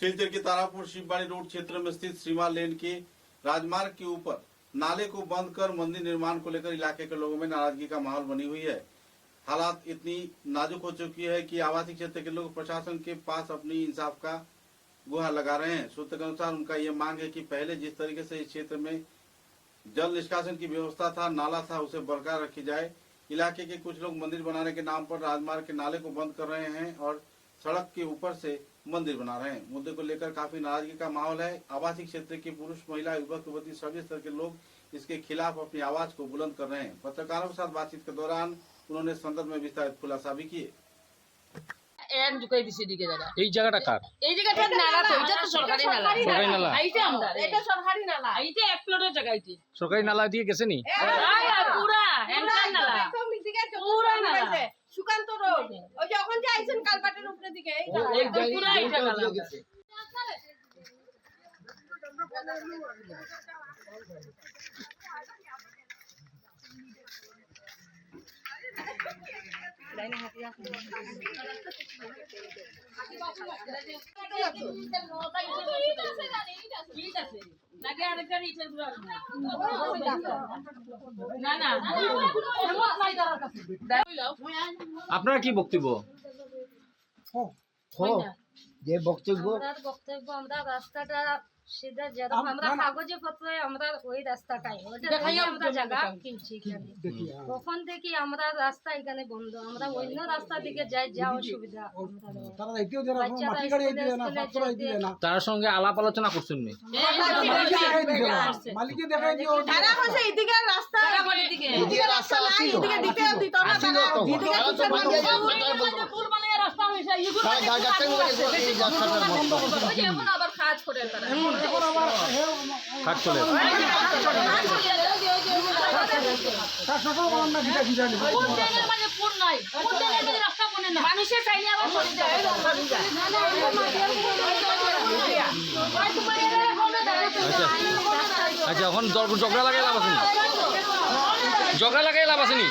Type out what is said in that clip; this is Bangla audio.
सिलचर के तारापुर शिवबाड़ी रोड क्षेत्र में स्थित श्रीमा लेन के राजमार्ग के ऊपर नाले को बंद कर मंदिर निर्माण को लेकर इलाके के लोगों में नाराजगी का माहौल बनी हुई है। हालात इतनी नाजुक हो चुकी है कि आवासीय क्षेत्र के लोग प्रशासन के पास अपनी इंसाफ का गुहार लगा रहे हैं। सूत्र के अनुसार उनका ये मांग है कि पहले जिस तरीके से इस क्षेत्र में जल निष्कासन की व्यवस्था था, नाला था, उसे बरकरार रखी जाए। इलाके के कुछ लोग मंदिर बनाने के नाम पर राजमार्ग के नाले को बंद कर रहे हैं और सड़क के ऊपर से मंदिर बना रहे हैं। मुद्दे को लेकर काफी नाराजगी का माहौल है। आवासीय क्षेत्र के पुरुष, महिला, युवक, युवती सभी स्तर के लोग इसके खिलाफ अपनी आवाज को बुलंद कर रहे हैं। पत्रकारों के साथ बातचीत के दौरान उन्होंने संदर्भ में विस्तारित खुलासा भी किए। এই জায়গাটা কার? এই জায়গাটা নালা তো, এটা তো সরকারি নালা। সরকারি নালা? এইটা আমরা, এটা সরকারি নালা। এইটা এক প্লটের জায়গা এইটা। সরকারি নালা দিয়ে গেছে নি? পুরা এন্টার নালা। পুরা নালা। সুকান্ত রোড। ওই যে ওখান যে আইছেন কালপাটের উপরে দিকে এই নালা। একদম পুরা এইটা নালা। লাইনে হাতিয়া আছে। আপনার কি বক্তব্য? যে বক্তব্য আমরা রাস্তাটা সিধা যেরকম আমরা কাগজে পত্রে আমরা ওই রাস্তাটাই আমরা জায়গা কিনছি এখানে। তখন থেকে আমরা রাস্তা এখানে বন্ধ, আমরা অন্য রাস্তা দিকে যাই, যা অসুবিধা। তার সঙ্গে আলাপ আলোচনা করছেন নি? মালিকে দেখাই দিও তারা হচ্ছে এইদিকে রাস্তা, এইদিকে রাস্তা নাই, এইদিকে দিতে দিত না তারা। এইদিকে কিছু পুল বানিয়ে রাস্তা হইছে, এগুলো এখন আবার কাজ করে তারা। কাজ চলে। মানুষের চাইলে আবার আচ্ছা, এখন ঝগড়া লাগাই লাভ আছে নি? ঝগড়া লাগাই লাভ আছে নি?